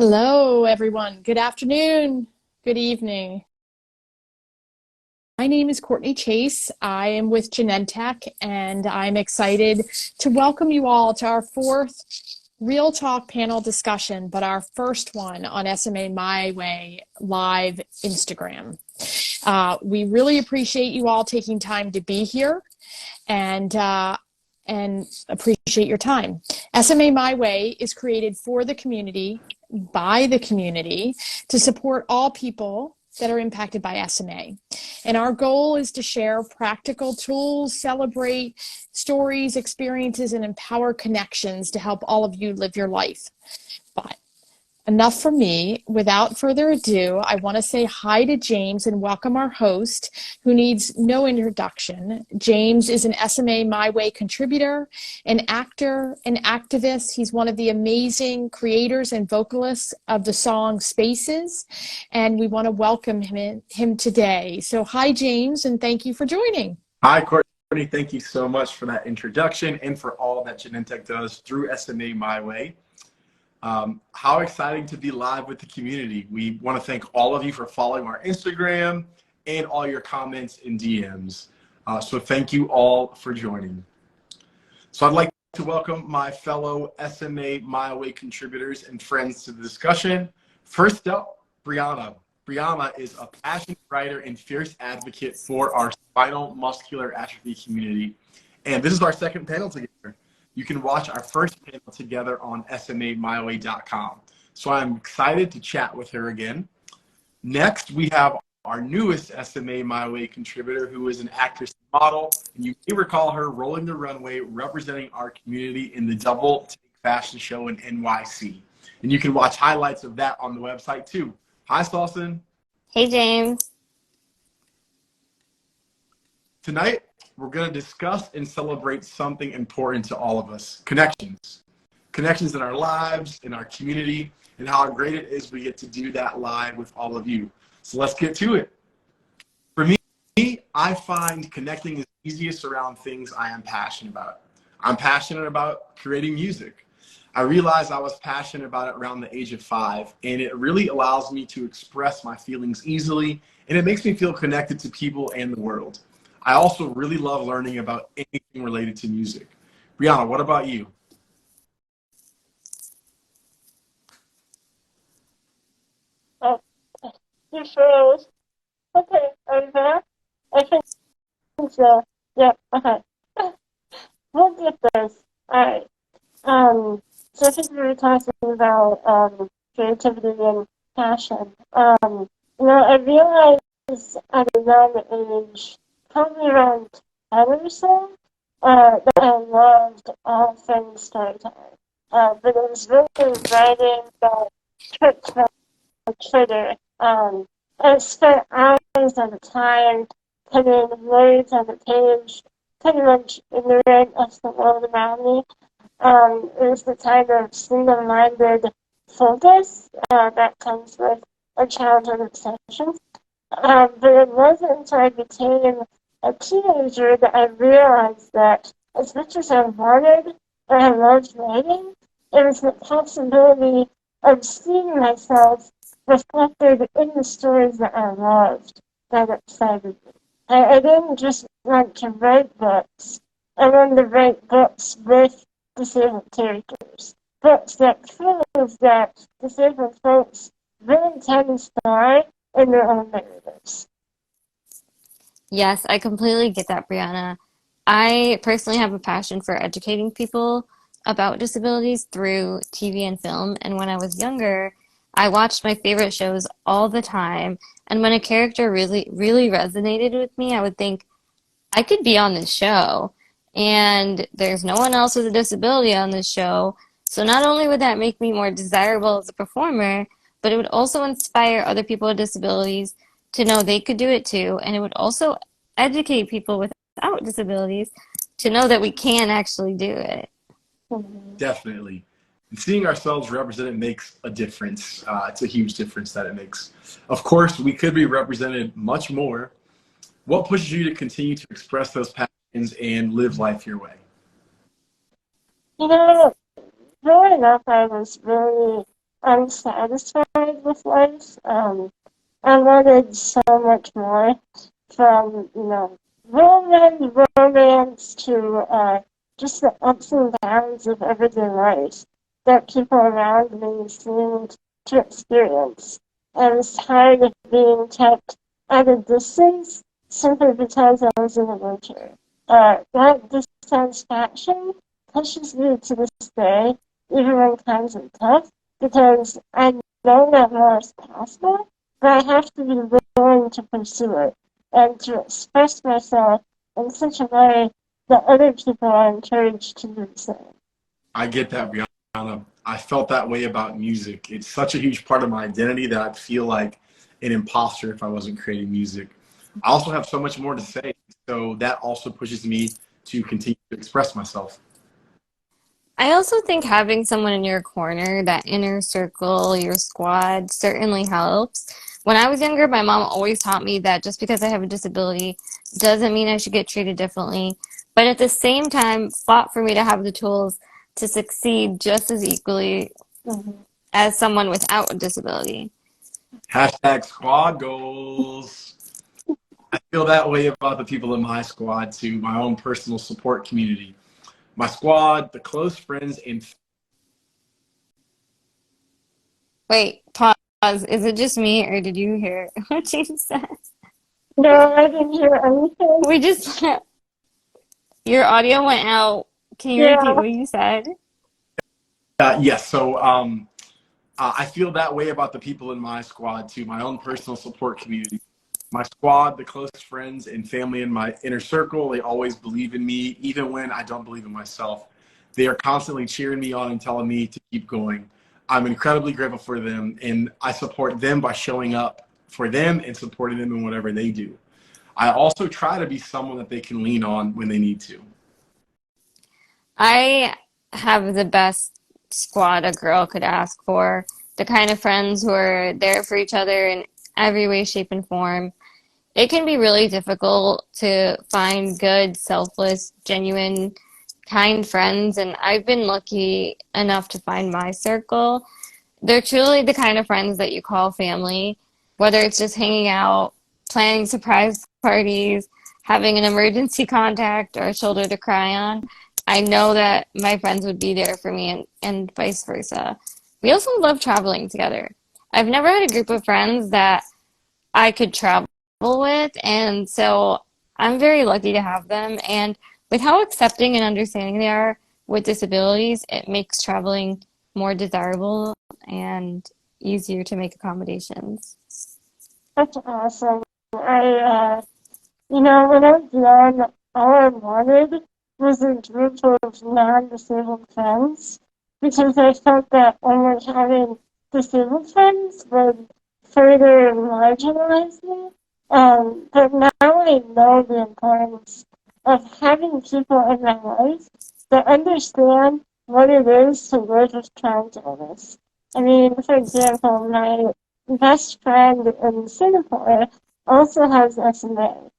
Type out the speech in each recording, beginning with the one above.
Hello, everyone. Good afternoon. Good evening. My name is Courtney Chase. I am with Genentech, and I'm excited to welcome you all to our fourth Real Talk panel discussion, but our first one on SMA My Way live Instagram. We really appreciate you all taking time to be here and appreciate your time. SMA My Way is created for the community, by the community, to support all people that are impacted by SMA. And our goal is to share practical tools, celebrate stories, experiences, and empower connections to help all of you live your life. But enough from me. Without further ado, I want to say hi to James and welcome our host, who needs no introduction. James is an SMA My Way contributor, an actor, an activist. He's one of the amazing creators and vocalists of the song Spaces, and we want to welcome him today. So hi, James, and thank you for joining. Hi, Courtney. Thank you so much for that introduction and for all that Genentech does through SMA My Way. How exciting to be live with the community. We want to thank all of you for following our Instagram and all your comments and DMs. So thank you all for joining. So I'd like to welcome my fellow SMA My Way contributors and friends to the discussion. First up, Brianna. Brianna is a passionate writer and fierce advocate for our spinal muscular atrophy community. And this is our second panel together. You can watch our first panel together on smamyway.com. So I'm excited to chat with her again. Next, we have our newest SMA My Way contributor, who is an actress and model. And you may recall her rolling the runway, representing our community in the Double Take fashion show in NYC. And you can watch highlights of that on the website too. Hi, Slauson. Hey, James. Tonight, we're going to discuss and celebrate something important to all of us: connections. Connections in our lives, in our community, and how great it is we get to do that live with all of you. So let's get to it. For me, I find connecting is easiest around things I am passionate about. I'm passionate about creating music. I realized I was passionate about it around the age of 5, and it really allows me to express my feelings easily, and it makes me feel connected to people and the world. I also really love learning about anything related to music. Brianna, what about you? Oh, you froze. Okay, are you there? I think so. Yeah, okay. We'll get this. Alright. So I think we were talking about creativity and passion. I realized at a young age, probably around 10 or so, that I loved all things storytelling. But it was really writing that tripped my trigger. I spent hours at a time putting words on the page, pretty much ignorant of the world around me. It was the kind of single-minded focus that comes with a childhood obsession. But it wasn't until I became a teenager that I realized that as much as I wanted and I loved writing, it was the possibility of seeing myself reflected in the stories that I loved that excited me. I didn't just want to write books. I wanted to write books with disabled characters. Books that prove that disabled folks really can star in their own narratives. Yes, I completely get that, Brianna. I personally have a passion for educating people about disabilities through TV and film. And when I was younger, I watched my favorite shows all the time. And when a character really resonated with me, I would think, I could be on this show. And there's no one else with a disability on this show. So not only would that make me more desirable as a performer, but it would also inspire other people with disabilities to know they could do it too. And it would also educate people without disabilities to know that we can actually do it. Definitely. And seeing ourselves represented makes a difference. It's a huge difference that it makes. Of course, we could be represented much more. What pushes you to continue to express those passions and live life your way? Growing up, I was really unsatisfied with life. I wanted so much more from, romance to just the ups and downs of everyday life that people around me seemed to experience. I was tired of being kept at a distance simply because I was in a wheelchair. That dissatisfaction pushes me to this day, even when times are tough, because I know that more is possible, but I have to be willing to pursue it and to express myself in such a way that other people are encouraged to do the same. I get that, Brianna. I felt that way about music. It's such a huge part of my identity that I'd feel like an imposter if I wasn't creating music. I also have so much more to say, so that also pushes me to continue to express myself. I also think having someone in your corner, that inner circle, your squad, certainly helps. When I was younger, my mom always taught me that just because I have a disability doesn't mean I should get treated differently. But at the same time, fought for me to have the tools to succeed just as equally Mhm. as someone without a disability. Hashtag squad goals. I feel that way about the people in my squad too, my own personal support community. My squad, the close friends, and Wait, pause. Is it just me, or did you hear what she said? No, I didn't hear anything. We just, your audio went out. Can you repeat Yeah. what you said? yes. So I feel that way about the people in my squad too, my own personal support community. My squad, the close friends and family in my inner circle, they always believe in me, even when I don't believe in myself. They are constantly cheering me on and telling me to keep going. I'm incredibly grateful for them, and I support them by showing up for them and supporting them in whatever they do. I also try to be someone that they can lean on when they need to. I have the best squad a girl could ask for. The kind of friends who are there for each other in every way, shape, and form. It can be really difficult to find good, selfless, genuine, kind friends, and I've been lucky enough to find my circle. They're truly the kind of friends that you call family, whether it's just hanging out, planning surprise parties, having an emergency contact, or a shoulder to cry on. I know that my friends would be there for me and vice versa. We also love traveling together. I've never had a group of friends that I could travel with, and so I'm very lucky to have them. And with how accepting and understanding they are with disabilities, it makes traveling more desirable and easier to make accommodations. That's awesome. When I was young, all I wanted was a group of non-disabled friends because I felt that only having disabled friends would further marginalize me. But now I know the importance of having people in my life that understand what it is to live with Crohn's illness. I mean, for example, my best friend in Singapore also has SMA.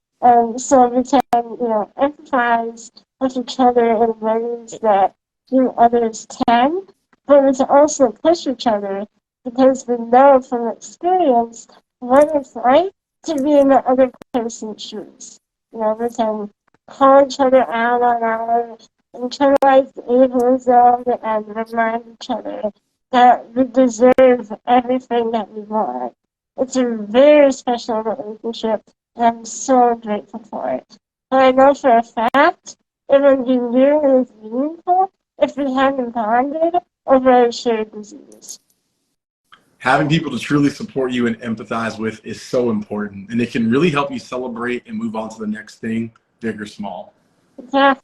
So we can, empathize with each other in ways that few others can, but we can also push each other because we know from experience what it's like to be in the other person's shoes. We can call each other out on our internalized ableism and remind each other that we deserve everything that we want. It's a very special relationship, and I'm so grateful for it. But I know for a fact it would be nearly as meaningful if we hadn't bonded over a shared disease. Having people to truly support you and empathize with is so important, and it can really help you celebrate and move on to the next thing, big or small. Exactly.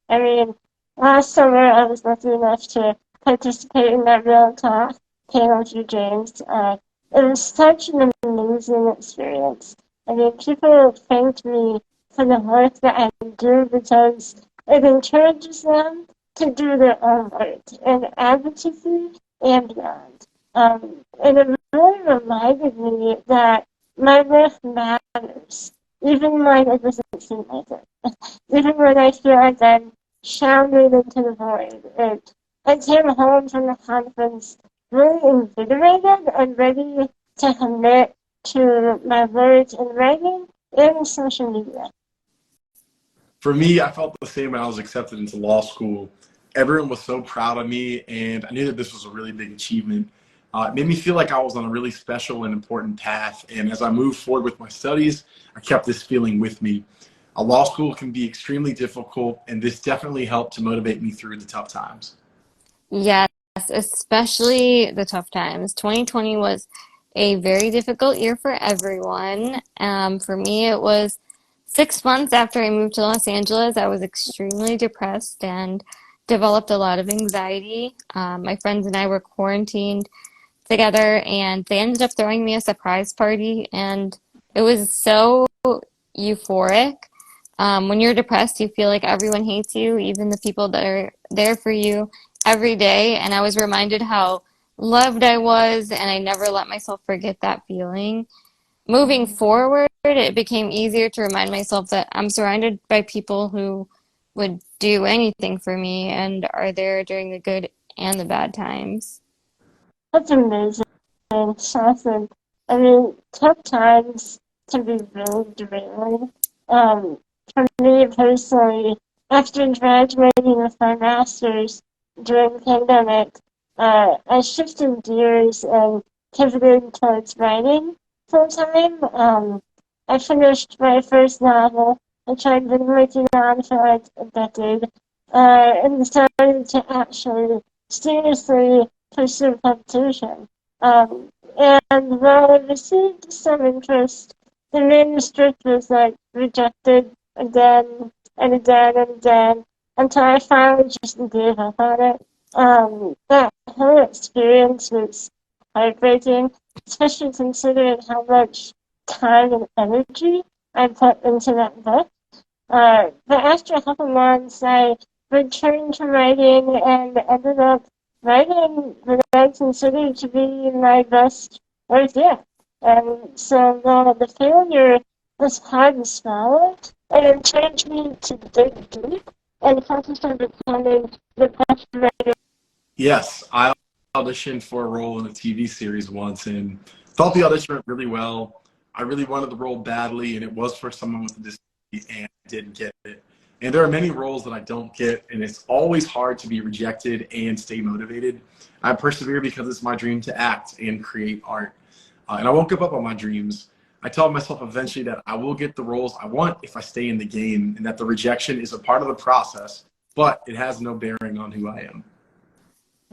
I mean, last summer I was lucky enough to participate in that Real Talk panel with you, James. It was such an amazing experience. I mean, people thanked me for the work that I do because it encourages them to do their own work in advocacy and beyond. And it really reminded me that my work matters, even when it doesn't seem like it. Even when I feel like I'm shouting into the void. And I came home from the conference really invigorated and ready to commit to my words in writing and social media. For me, I felt the same when I was accepted into law school. Everyone was so proud of me, and I knew that this was a really big achievement. It made me feel like I was on a really special and important path. And as I moved forward with my studies, I kept this feeling with me. A law school can be extremely difficult, and this definitely helped to motivate me through the tough times. Yes, especially the tough times. 2020 was a very difficult year for everyone. For me, it was 6 months after I moved to Los Angeles. I was extremely depressed and developed a lot of anxiety. My friends and I were quarantined together, and they ended up throwing me a surprise party, and it was so euphoric. When you're depressed, you feel like everyone hates you, even the people that are there for you every day. And I was reminded how loved I was, and I never let myself forget that feeling. Moving forward, it became easier to remind myself that I'm surrounded by people who would do anything for me and are there during the good and the bad times. That's amazing. It's awesome. I mean, tough times can be really draining. For me personally, after graduating with my master's during the pandemic, I shifted gears and pivoted towards writing full time. I finished my first novel, which I'd been working on for like a decade, and decided to actually seriously pursue publication. And while I received some interest, the manuscript was like rejected again and again and again until I finally just gave up on it. That whole experience was heartbreaking, especially considering how much time and energy I put into that book. But after a couple months, I returned to writing and ended up writing what I consider to be my best work yet. And so the failure was hard to swallow, and it encouraged me to dig deep and focus on becoming the best writer. Yes, I auditioned for a role in a TV series once and thought the audition went really well. I really wanted the role badly, and it was for someone with a disability, and I didn't get it. And there are many roles that I don't get, and it's always hard to be rejected and stay motivated. I persevere because it's my dream to act and create art. And I won't give up on my dreams. I tell myself eventually that I will get the roles I want if I stay in the game, and that the rejection is a part of the process, but it has no bearing on who I am.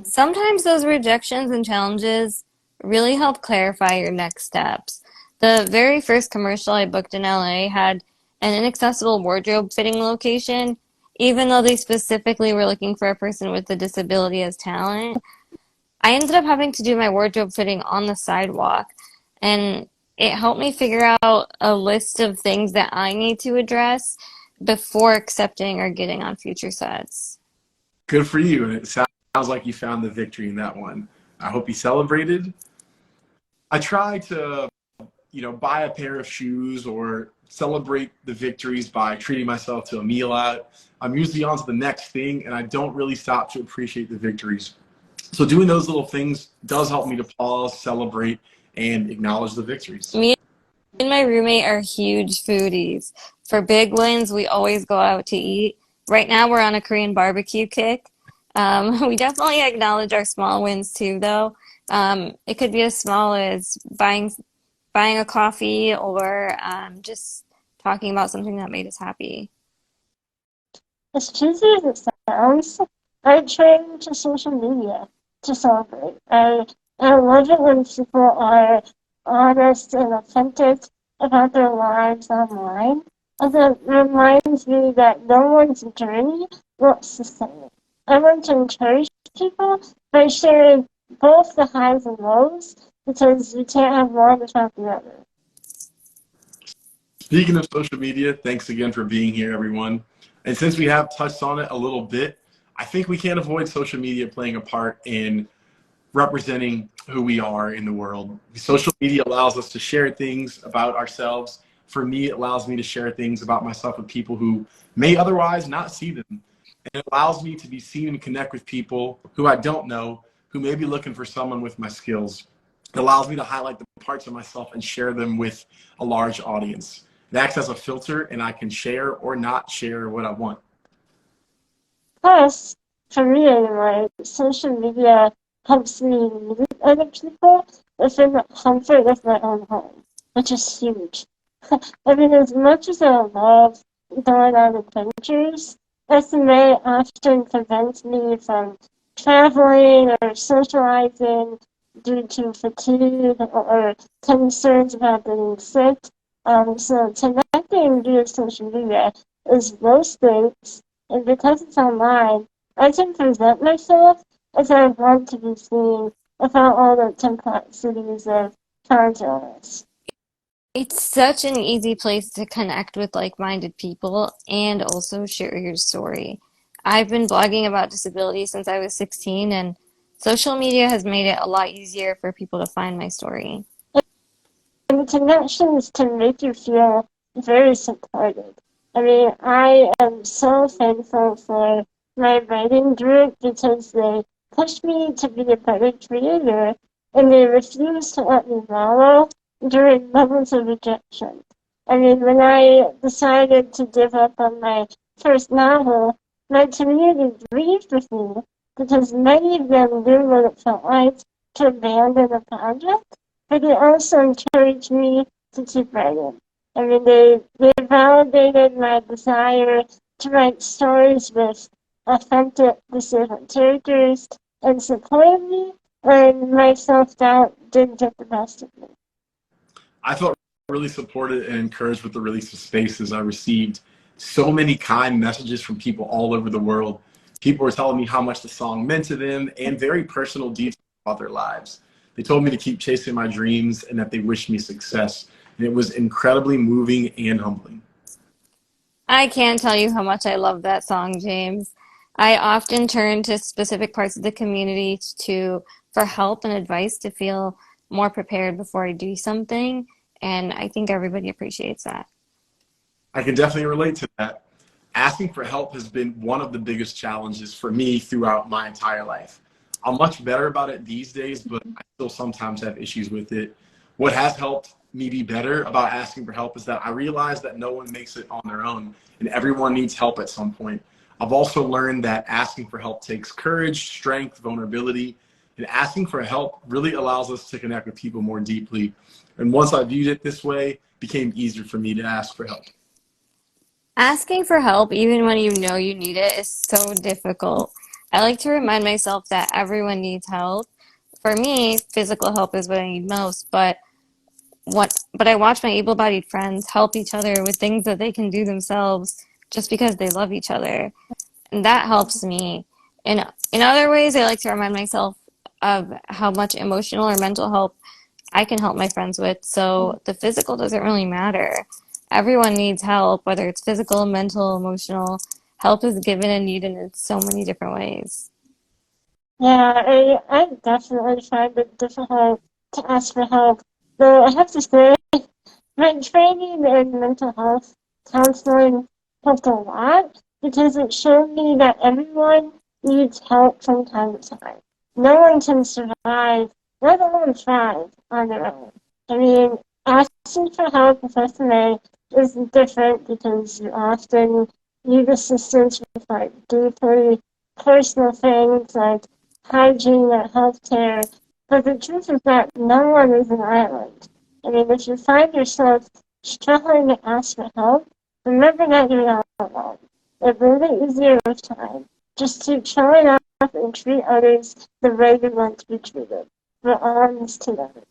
Sometimes those rejections and challenges really help clarify your next steps. The very first commercial I booked in LA had an inaccessible wardrobe fitting location, even though they specifically were looking for a person with a disability as talent. I ended up having to do my wardrobe fitting on the sidewalk, and it helped me figure out a list of things that I need to address before accepting or getting on future sets. Good for you. And it sounds like you found the victory in that one. I hope you celebrated. I try to, buy a pair of shoes or celebrate the victories by treating myself to a meal out. I'm usually on to the next thing, and I don't really stop to appreciate the victories. So doing those little things does help me to pause, celebrate, and acknowledge the victories. Me and my roommate are huge foodies. For big wins, we always go out to eat. Right now, we're on a Korean barbecue kick. We definitely acknowledge our small wins too, though. It could be as small as buying a coffee or just talking about something that made us happy. As cheesy as it sounds, I turn to social media to celebrate. I love it when people are honest and authentic about their lives online. As it reminds me that no one's journey looks the same. I want to encourage people by sharing both the highs and lows because you can't have one without the other. Speaking of social media, thanks again for being here, everyone. And since we have touched on it a little bit, I think we can't avoid social media playing a part in representing who we are in the world. Social media allows us to share things about ourselves. For me, it allows me to share things about myself with people who may otherwise not see them. And it allows me to be seen and connect with people who I don't know, who may be looking for someone with my skills. It allows me to highlight the parts of myself and share them with a large audience. It acts as a filter, and I can share or not share what I want. Plus, for me anyway, social media helps me meet other people within the comfort of my own home, which is huge. I mean, as much as I love going on adventures, SMA often prevents me from traveling or socializing due to fatigue or concerns about getting sick. So connecting via social media is low stakes, and because it's online, I can present myself as I want to be seen without all the complexities of content. It's such an easy place to connect with like-minded people and also share your story. I've been blogging about disability since I was 16, and social media has made it a lot easier for people to find my story. And connections can make you feel very supported. I mean, I am so thankful for my writing group because they pushed me to be a better creator, and they refused to let me wallow during moments of rejection. I mean, when I decided to give up on my first novel, my community grieved with me because many of them knew what it felt like to abandon a project, but they also encouraged me to keep writing. I mean, they validated my desire to write stories with authentic disabled characters and supported me when my self-doubt didn't get the best of me. I felt really supported and encouraged with the release of Spaces. I received so many kind messages from people all over the world. People were telling me how much the song meant to them and very personal details about their lives. They told me to keep chasing my dreams and that they wished me success. And it was incredibly moving and humbling. I can't tell you how much I love that song, James. I often turn to specific parts of the community for help and advice to feel more prepared before I do something, and I think everybody appreciates that. I can definitely relate to that. Asking for help has been one of the biggest challenges for me throughout my entire life. I'm much better about it these days, but I still sometimes have issues with it. What has helped me be better about asking for help is that I realize that no one makes it on their own and everyone needs help at some point. I've also learned that asking for help takes courage, strength, vulnerability, and asking for help really allows us to connect with people more deeply. And once I viewed it this way, it became easier for me to ask for help. Asking for help, even when you know you need it, is so difficult. I like to remind myself that everyone needs help. For me, physical help is what I need most, but I watch my able-bodied friends help each other with things that they can do themselves just because they love each other. And that helps me. In other ways, I like to remind myself of how much emotional or mental help I can help my friends with. So the physical doesn't really matter. Everyone needs help, whether it's physical, mental, emotional. Help is given and needed in so many different ways. Yeah, I definitely find it difficult to ask for help. Though I have to say, my training in mental health counseling helped a lot because it showed me that everyone needs help from time to time. No one can survive, let alone thrive, on their own. I mean, asking for help with SMA is different because you often need assistance with like deeply personal things like hygiene or healthcare. But the truth is that no one is an island. I mean, if you find yourself struggling to ask for help, remember that you're not alone. It will get easier with time. Just keep showing up and treat others the way you want to be treated. We're all in this together.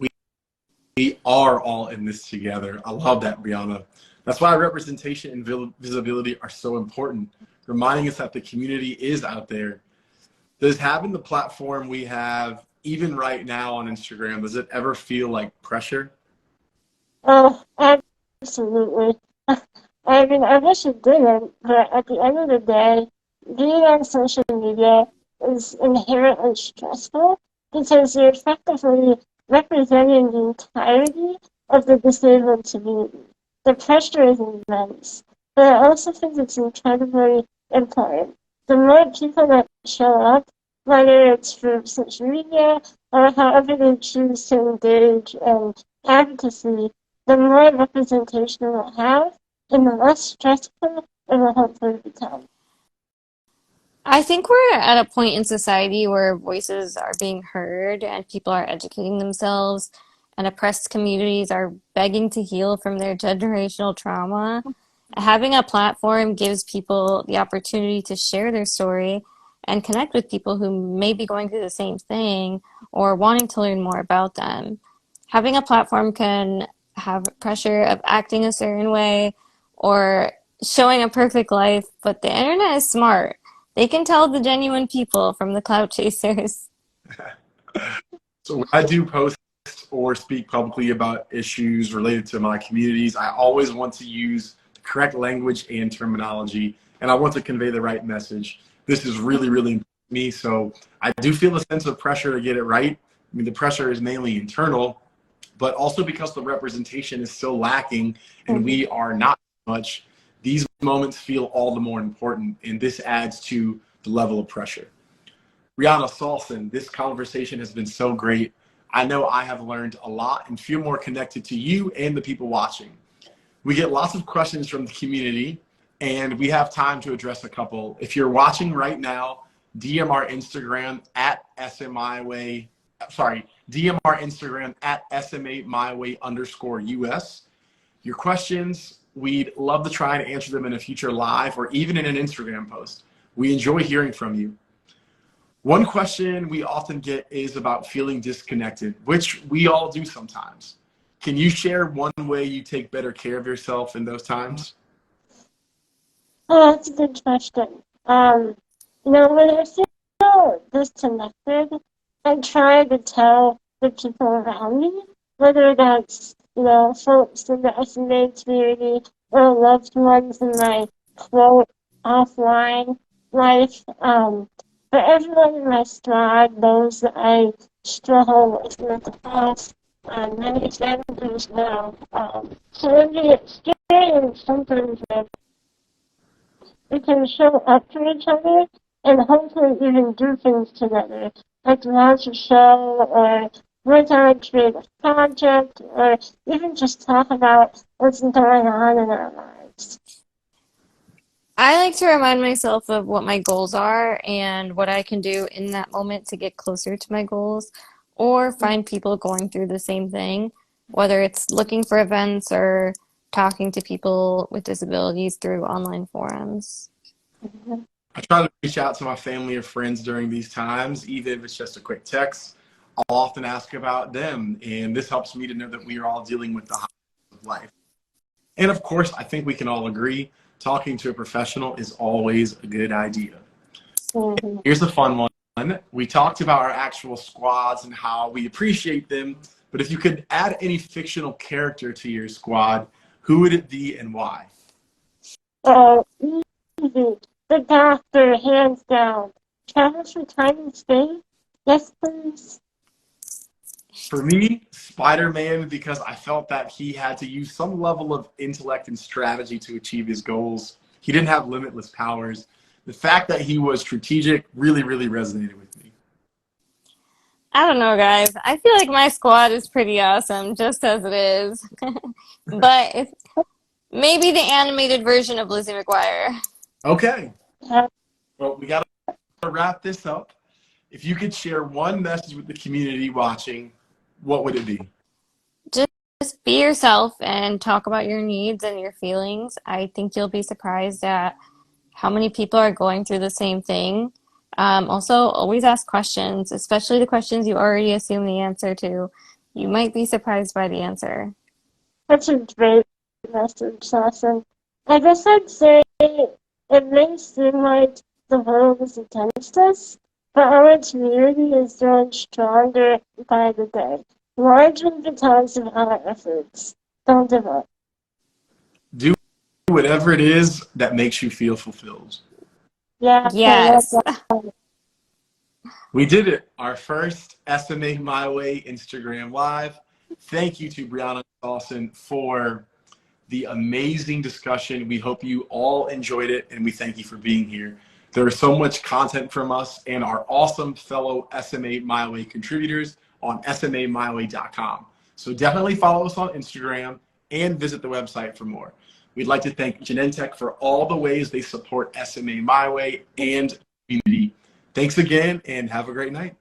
We are all in this together. I love that, Brianna. That's why representation and visibility are so important, reminding us that the community is out there. Does having the platform we have, even right now on Instagram, does it ever feel like pressure? Oh, absolutely. I mean, I wish it didn't, but at the end of the day, being on social media is inherently stressful because you're effectively representing the entirety of the disabled community. The pressure is immense, but I also think it's incredibly important. The more people that show up, whether it's through social media or however they choose to engage in advocacy, the more representation we'll have and the less stressful it will hopefully become. I think we're at a point in society where voices are being heard and people are educating themselves, and oppressed communities are begging to heal from their generational trauma. Having a platform gives people the opportunity to share their story and connect with people who may be going through the same thing or wanting to learn more about them. Having a platform can have pressure of acting a certain way or showing a perfect life, but the internet is smart. They can tell the genuine people from the clout chasers. So when I do post or speak publicly about issues related to my communities, I always want to use the correct language and terminology, and I want to convey the right message. This is really, really important to me. So I do feel a sense of pressure to get it right. I mean, the pressure is mainly internal, but also because the representation is still lacking and we are not much, these moments feel all the more important, and this adds to the level of pressure. Brianna Salson, this conversation has been so great. I know I have learned a lot and feel more connected to you and the people watching. We get lots of questions from the community, and we have time to address a couple. If you're watching right now, DM our Instagram at SMIWay, DM our Instagram at SMAMyWay_US. Your questions, we'd love to try and answer them in a future live or even in an Instagram post. We enjoy hearing from you. One question we often get is about feeling disconnected, which we all do sometimes. Can you share one way you take better care of yourself in those times? Oh, that's a good question. When I feel disconnected, I try to tell the people around me, whether that's, folks in the SMA community or loved ones in my quote offline life. But everyone in my squad knows that I struggle with mental health. Many families know. So when we experience sometimes we can show up for each other and hopefully even do things together, like launch a show or work on a creative project or even just talk about what's going on in our lives. I like to remind myself of what my goals are and what I can do in that moment to get closer to my goals, or find people going through the same thing, whether it's looking for events or talking to people with disabilities through online forums. I try to reach out to my family or friends during these times, even if it's just a quick text. I'll often ask about them, and this helps me to know that we are all dealing with the highs of life. And of course, I think we can all agree, talking to a professional is always a good idea. Here's a fun one. We talked about our actual squads and how we appreciate them, but if you could add any fictional character to your squad, who would it be and why? Easy. The doctor, hands down. Travel for time and space? Yes, please. For me, Spider-Man, because I felt that he had to use some level of intellect and strategy to achieve his goals. He didn't have limitless powers. The fact that he was strategic really, really resonated with me. I don't know, guys. I feel like my squad is pretty awesome, just as it is. But maybe the animated version of Lizzie McGuire. Okay. Well, we got to wrap this up. If you could share one message with the community watching, what would it be? Just be yourself and talk about your needs and your feelings. I think you'll be surprised at how many people are going through the same thing. Also, always ask questions, especially the questions you already assume the answer to. You might be surprised by the answer. That's a great message, Sasson. I guess I'd say it may seem like the world is against us, but our community is growing stronger by the day, largely because of our efforts. Don't give up. Do whatever it is that makes you feel fulfilled. Yeah, Yes. We did it. Our first SMA My Way Instagram Live. Thank you to Brianna Dawson for the amazing discussion. We hope you all enjoyed it, and we thank you for being here. There's so much content from us and our awesome fellow SMA My Way contributors on smamyway.com. So definitely follow us on Instagram and visit the website for more. We'd like to thank Genentech for all the ways they support SMA My Way and community. Thanks again and have a great night.